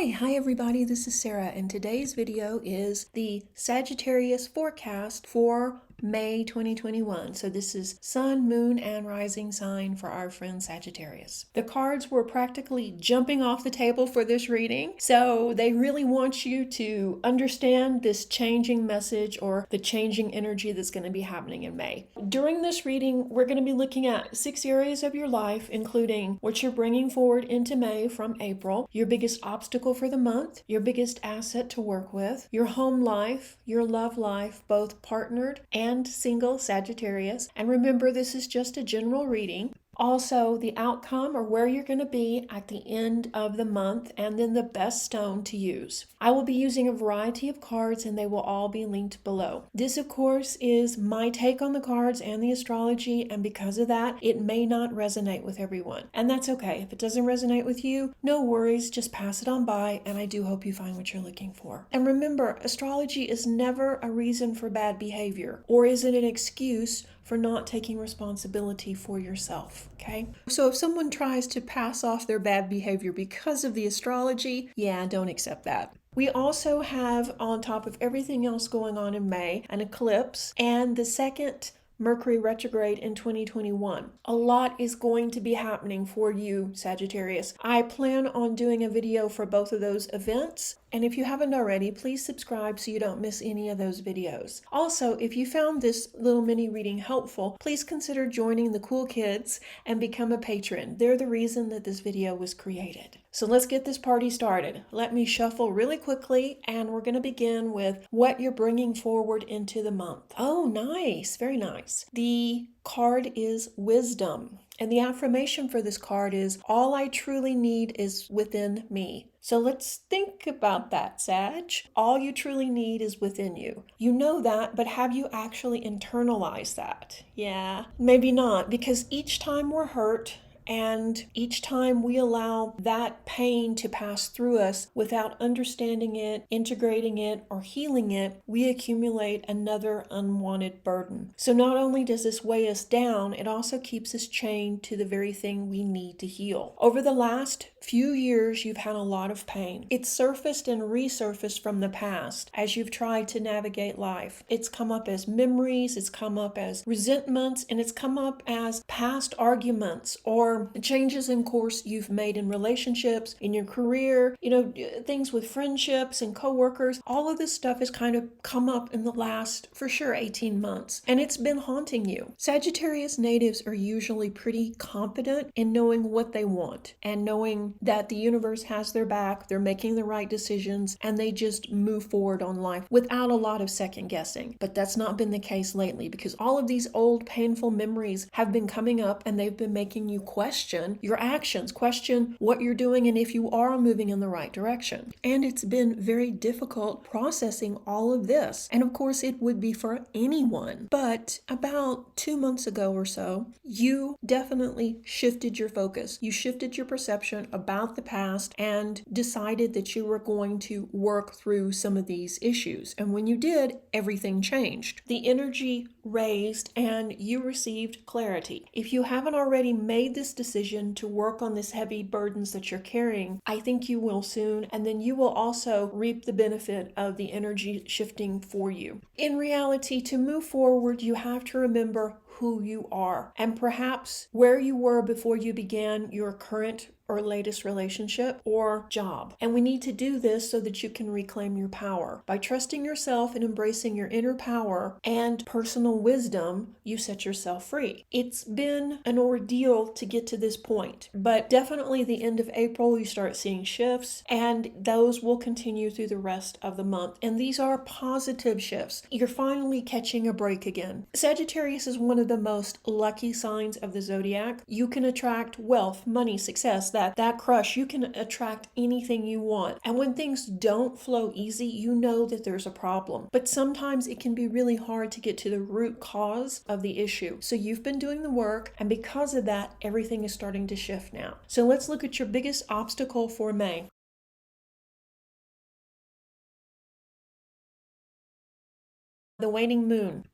Hi everybody, this is Sarah, and today's video is the Sagittarius forecast for May 2021. So this is Sun, Moon, and Rising sign for our friend Sagittarius. The cards were practically jumping off the table for this reading, so they really want you to understand this changing message or the changing energy that's going to be happening in May. During this reading, we're going to be looking at 6 areas of your life, including what you're bringing forward into May from April, your biggest obstacle for the month, your biggest asset to work with, your home life, your love life, both partnered and single Sagittarius. And remember, this is just a general reading. Also, the outcome or where you're going to be at the end of the month, and then the best stone to use. I will be using a variety of cards and they will all be linked below. This, of course, is my take on the cards and the astrology, and because of that, it may not resonate with everyone. And that's okay. If it doesn't resonate with you, no worries, just pass it on by, and I do hope you find what you're looking for. And remember, astrology is never a reason for bad behavior, or is it an excuse for not taking responsibility for yourself, okay? So if someone tries to pass off their bad behavior because of the astrology, yeah, don't accept that. We also have, on top of everything else going on in May, an eclipse and the second Mercury retrograde in 2021. A lot is going to be happening for you, Sagittarius. I plan on doing a video for both of those events. And if you haven't already, please subscribe so you don't miss any of those videos. Also, if you found this little mini reading helpful, please consider joining the cool kids and become a patron. They're the reason that this video was created. So let's get this party started. Let me shuffle really quickly, and we're going to begin with what you're bringing forward into the month. Oh, nice. Very nice. The card is wisdom. And the affirmation for this card is, all I truly need is within me. So let's think about that, Sag. All you truly need is within you. You know that, but have you actually internalized that? Yeah, maybe not, because each time we're hurt, and each time we allow that pain to pass through us without understanding it, integrating it, or healing it, we accumulate another unwanted burden. So not only does this weigh us down, it also keeps us chained to the very thing we need to heal. Over the last few years, you've had a lot of pain. It's surfaced and resurfaced from the past as you've tried to navigate life. It's come up as memories, it's come up as resentments, and it's come up as past arguments or changes in course you've made in relationships, in your career, things with friendships and coworkers. All of this stuff has kind of come up in the last, for sure, 18 months, and it's been haunting you. Sagittarius natives are usually pretty confident in knowing what they want and knowing that the universe has their back, they're making the right decisions, and they just move forward on life without a lot of second guessing. But that's not been the case lately, because all of these old painful memories have been coming up and they've been making you question your actions, question what you're doing and if you are moving in the right direction. And it's been very difficult processing all of this. And of course it would be for anyone. But about 2 months ago or so, you definitely shifted your focus. You shifted your perception about the past and decided that you were going to work through some of these issues. And when you did, everything changed. The energy raised and you received clarity. If you haven't already made this decision to work on this heavy burdens that you're carrying, I think you will soon, and then you will also reap the benefit of the energy shifting for you. In reality, to move forward, you have to remember who you are and perhaps where you were before you began your current or latest relationship or job. And we need to do this so that you can reclaim your power. By trusting yourself and embracing your inner power and personal wisdom, you set yourself free. It's been an ordeal to get to this point, but definitely the end of April, you start seeing shifts, and those will continue through the rest of the month. And these are positive shifts. You're finally catching a break again. Sagittarius is one of the most lucky signs of the zodiac. You can attract wealth, money, success, that crush. You can attract anything you want. And when things don't flow easy, you know that there's a problem. But sometimes it can be really hard to get to the root cause of the issue. So you've been doing the work, and because of that, everything is starting to shift now. So let's look at your biggest obstacle for May. The waning moon.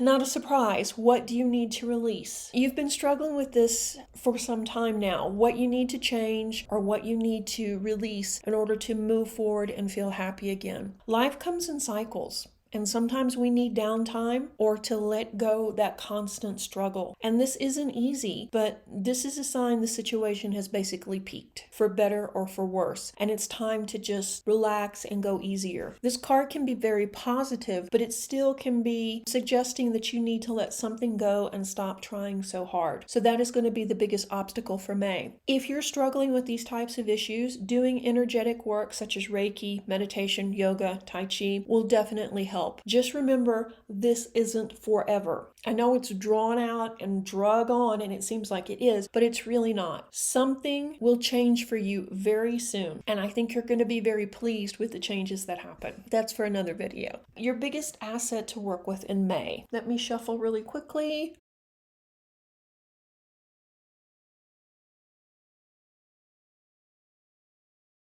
not a surprise. What do you need to release? You've been struggling with this for some time now. What you need to change or what you need to release in order to move forward and feel happy again. Life comes in cycles. And sometimes we need downtime or to let go that constant struggle. And this isn't easy, but this is a sign the situation has basically peaked, for better or for worse. And it's time to just relax and go easier. This card can be very positive, but it still can be suggesting that you need to let something go and stop trying so hard. So that is going to be the biggest obstacle for May. If you're struggling with these types of issues, doing energetic work such as Reiki, meditation, yoga, Tai Chi will definitely help. Just remember, this isn't forever. I know it's drawn out and drug on, and it seems like it is, but it's really not. Something will change for you very soon, and I think you're going to be very pleased with the changes that happen. That's for another video. Your biggest asset to work with in May. Let me shuffle really quickly.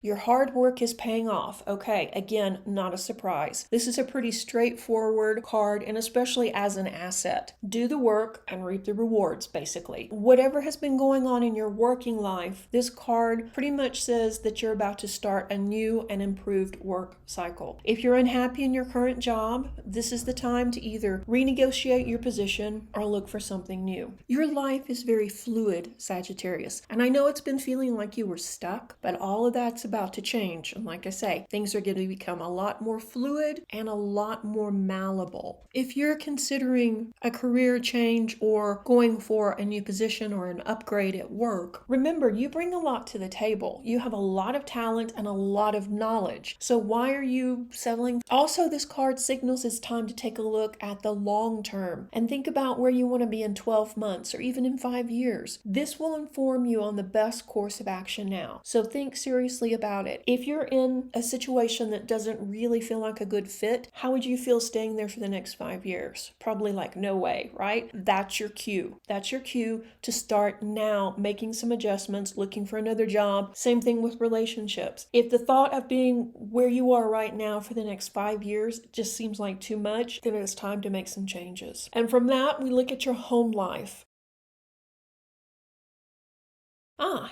Your hard work is paying off. Okay, again, not a surprise. This is a pretty straightforward card, and especially as an asset. Do the work and reap the rewards, basically. Whatever has been going on in your working life, this card pretty much says that you're about to start a new and improved work cycle. If you're unhappy in your current job, this is the time to either renegotiate your position or look for something new. Your life is very fluid, Sagittarius, and I know it's been feeling like you were stuck, but all of that's about to change. And like I say, things are going to become a lot more fluid and a lot more malleable. If you're considering a career change or going for a new position or an upgrade at work, remember, you bring a lot to the table. You have a lot of talent and a lot of knowledge. So why are you settling? Also, this card signals it's time to take a look at the long term and think about where you want to be in 12 months or even in 5 years. This will inform you on the best course of action now. So think seriously about it. If you're in a situation that doesn't really feel like a good fit, how would you feel staying there for the next 5 years? Probably like no way, right? That's your cue. That's your cue to start now making some adjustments, looking for another job. Same thing with relationships. If the thought of being where you are right now for the next 5 years just seems like too much, then it's time to make some changes. And from that, we look at your home life.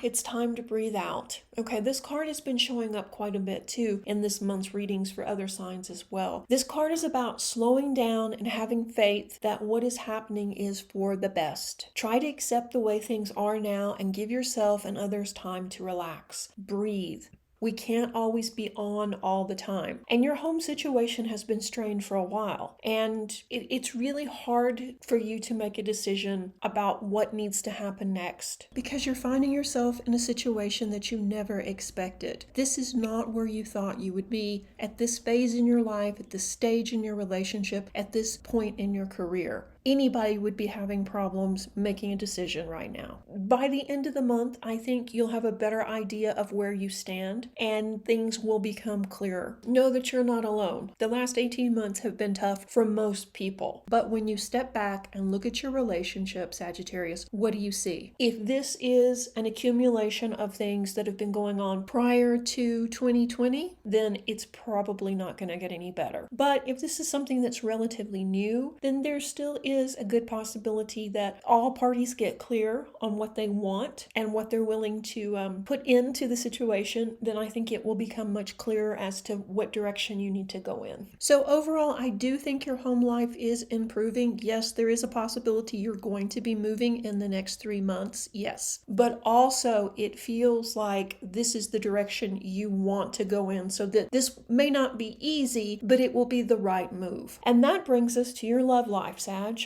It's time to breathe out. Okay, this card has been showing up quite a bit too in this month's readings for other signs as well. This card is about slowing down and having faith that what is happening is for the best. Try to accept the way things are now and give yourself and others time to relax. Breathe. We can't always be on all the time. And your home situation has been strained for a while. And it's really hard for you to make a decision about what needs to happen next because you're finding yourself in a situation that you never expected. This is not where you thought you would be at this phase in your life, at this stage in your relationship, at this point in your career. Anybody would be having problems making a decision right now. By the end of the month, I think you'll have a better idea of where you stand and things will become clearer. Know that you're not alone. The last 18 months have been tough for most people. But when you step back and look at your relationship, Sagittarius, what do you see? If this is an accumulation of things that have been going on prior to 2020, then it's probably not going to get any better. But if this is something that's relatively new, then there still is a good possibility that all parties get clear on what they want and what they're willing to put into the situation. Then I think it will become much clearer as to what direction you need to go in. So overall, I do think your home life is improving. Yes, there is a possibility you're going to be moving in the next 3 months. Yes. But also it feels like this is the direction you want to go in, so that this may not be easy, but it will be the right move. And that brings us to your love life, Sag.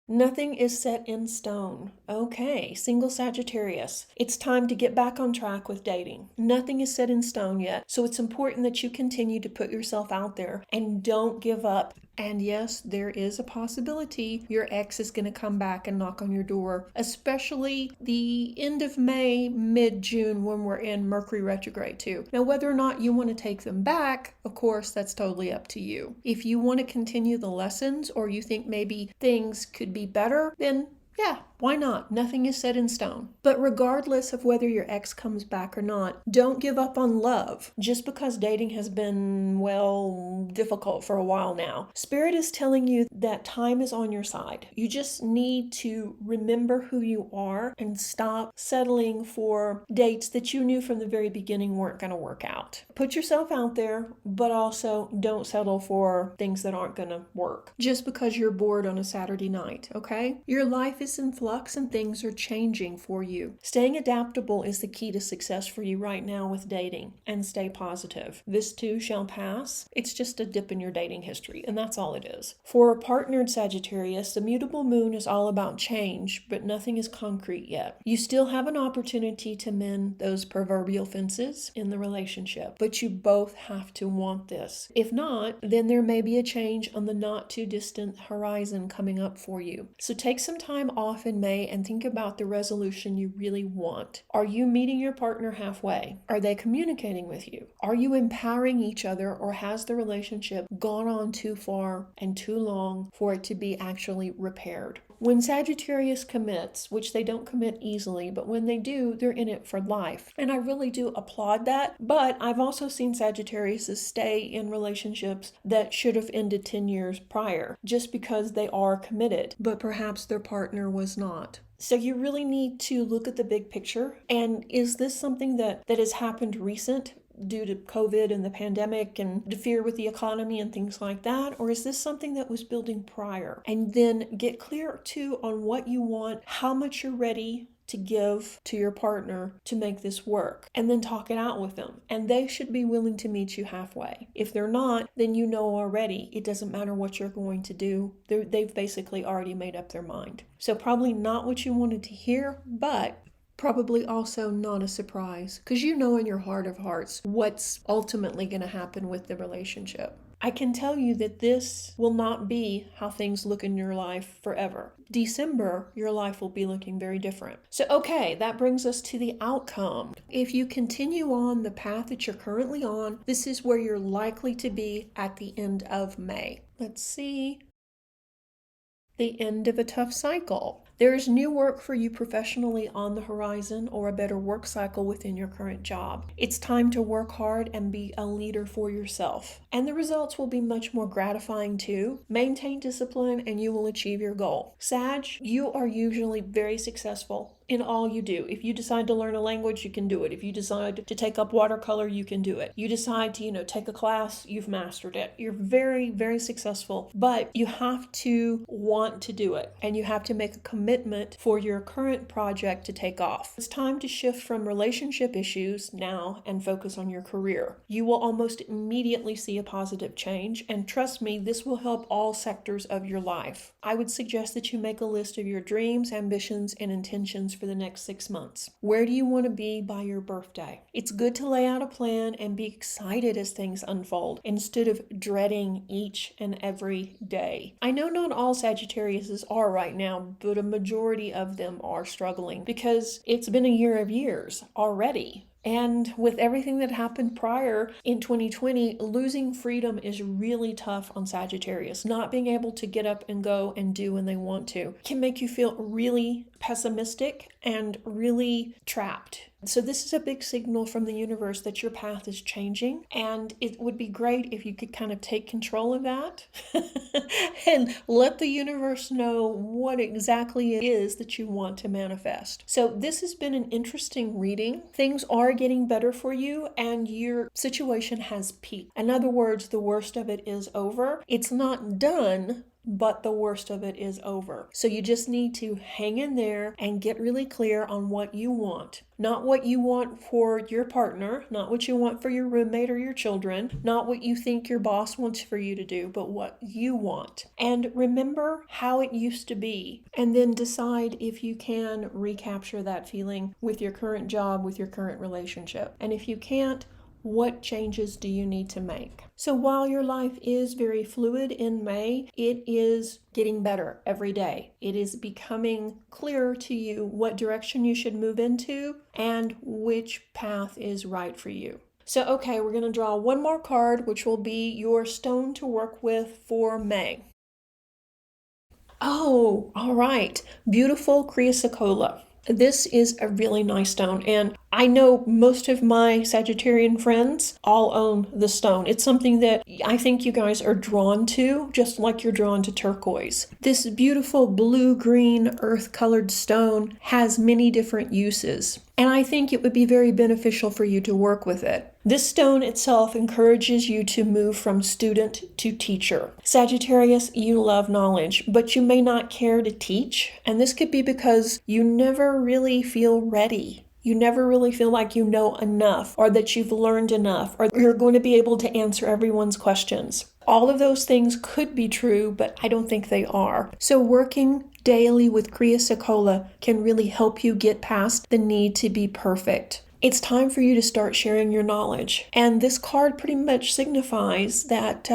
Nothing is set in stone. Okay, single Sagittarius. It's time to get back on track with dating. Nothing is set in stone yet, so it's important that you continue to put yourself out there and don't give up. And yes, there is a possibility your ex is going to come back and knock on your door, especially the end of May, mid-June, when we're in Mercury retrograde too. Now, whether or not you want to take them back, of course, that's totally up to you. If you want to continue the lessons or you think maybe things could be better, then yeah, Why not? Nothing is set in stone. But regardless of whether your ex comes back or not, don't give up on love just because dating has been, well, difficult for a while now. Spirit is telling you that time is on your side. You just need to remember who you are and stop settling for dates that you knew from the very beginning weren't going to work out. Put yourself out there, but also don't settle for things that aren't going to work just because you're bored on a Saturday night, okay? Your life is in flux and things are changing for you. Staying adaptable is the key to success for you right now with dating, and stay positive. This too shall pass. It's just a dip in your dating history, and that's all it is. For a partnered Sagittarius, the mutable moon is all about change, but nothing is concrete yet. You still have an opportunity to mend those proverbial fences in the relationship, but you both have to want this. If not, then there may be a change on the not too distant horizon coming up for you. So take some time off in May and think about the resolution you really want. Are you meeting your partner halfway? Are they communicating with you? Are you empowering each other, or has the relationship gone on too far and too long for it to be actually repaired? When Sagittarius commits, which they don't commit easily, but when they do, they're in it for life. And I really do applaud that. But I've also seen Sagittarius stay in relationships that should have ended 10 years prior, just because they are committed, but perhaps their partner was not. So you really need to look at the big picture. And is this something that has happened recent, due to COVID and the pandemic and the fear with the economy and things like that? Or is this something that was building prior? And then get clear too on what you want, how much you're ready to give to your partner to make this work, and then talk it out with them. And they should be willing to meet you halfway. If they're not, then you know already it doesn't matter what you're going to do. They've basically already made up their mind. So probably not what you wanted to hear, but probably also not a surprise, because you know in your heart of hearts what's ultimately going to happen with the relationship. I can tell you that this will not be how things look in your life forever. December, your life will be looking very different. So, okay, that brings us to the outcome. If you continue on the path that you're currently on, this is where you're likely to be at the end of May. Let's see. The end of a tough cycle. There is new work for you professionally on the horizon, or a better work cycle within your current job. It's time to work hard and be a leader for yourself. And the results will be much more gratifying too. Maintain discipline and you will achieve your goal. Sag, you are usually very successful in all you do. If you decide to learn a language, you can do it. If you decide to take up watercolor, you can do it. You decide to, take a class, you've mastered it. You're very, very successful, but you have to want to do it, and you have to make a commitment for your current project to take off. It's time to shift from relationship issues now and focus on your career. You will almost immediately see a positive change, and trust me, this will help all sectors of your life. I would suggest that you make a list of your dreams, ambitions, and intentions for the next 6 months. Where do you want to be by your birthday? It's good to lay out a plan and be excited as things unfold instead of dreading each and every day. I know not all Sagittariuses are right now, but a majority of them are struggling because it's been a year of years already. And with everything that happened prior in 2020, losing freedom is really tough on Sagittarius. Not being able to get up and go and do when they want to can make you feel really pessimistic and really trapped. So this is a big signal from the universe that your path is changing, and it would be great if you could kind of take control of that and let the universe know what exactly it is that you want to manifest. So this has been an interesting reading. Things are getting better for you, and your situation has peaked. In other words, the worst of it is over. It's not done, but the worst of it is over. So you just need to hang in there and get really clear on what you want. Not what you want for your partner, not what you want for your roommate or your children, not what you think your boss wants for you to do, but what you want. And remember how it used to be, and then decide if you can recapture that feeling with your current job, with your current relationship. And if you can't, what changes do you need to make? So while your life is very fluid in May, it is getting better every day. It is becoming clearer to you what direction you should move into and which path is right for you. So, okay, we're going to draw one more card, which will be your stone to work with for May. Oh, all right. Beautiful chrysocolla. This is a really nice stone, and I know most of my Sagittarian friends all own the stone. It's something that I think you guys are drawn to, just like you're drawn to turquoise. This beautiful blue-green earth-colored stone has many different uses, and I think it would be very beneficial for you to work with it. This stone itself encourages you to move from student to teacher. Sagittarius, you love knowledge, but you may not care to teach, and this could be because you never really feel ready. You never really feel like you know enough, or that you've learned enough, or you're going to be able to answer everyone's questions. All of those things could be true, but I don't think they are. So working daily with chrysocolla can really help you get past the need to be perfect. It's time for you to start sharing your knowledge. And this card pretty much signifies that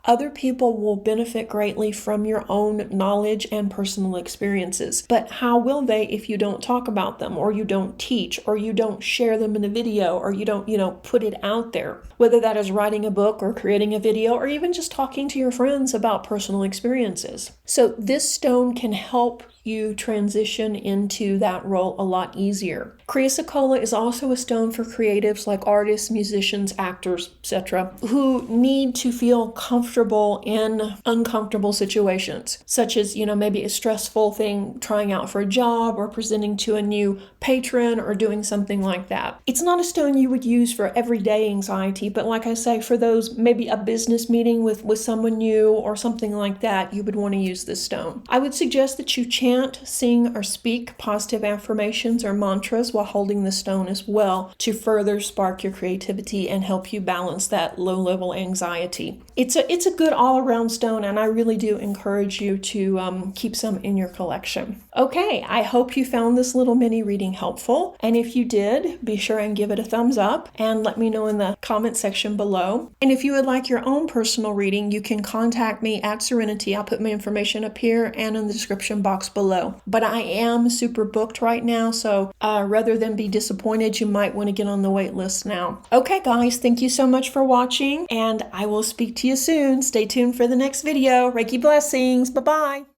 other people will benefit greatly from your own knowledge and personal experiences. But how will they if you don't talk about them, or you don't teach, or you don't share them in a video, or you don't, put it out there? Whether that is writing a book or creating a video, or even just talking to your friends about personal experiences. So this stone can help you transition into that role a lot easier. Chrysocolla is also a stone for creatives like artists, musicians, actors, etc., who need to feel comfortable in uncomfortable situations, such as, maybe a stressful thing, trying out for a job or presenting to a new patron or doing something like that. It's not a stone you would use for everyday anxiety, but like I say, for those, maybe a business meeting with someone new or something like that, you would want to use this stone. I would suggest that you chant, sing, or speak positive affirmations or mantras while holding the stone as well, to further spark your creativity and help you balance that low-level anxiety. It's a good all-around stone, and I really do encourage you to keep some in your collection. Okay, I hope you found this little mini reading helpful, and if you did, be sure and give it a thumbs up and let me know in the comment section below. And if you would like your own personal reading, you can contact me at Serenity. I'll put my information up here and in the description box below. But I am super booked right now, so rather than be disappointed, you might want to get on the wait list now. Okay guys, thank you so much for watching, and I will speak to you soon. Stay tuned for the next video. Reiki blessings. Bye-bye.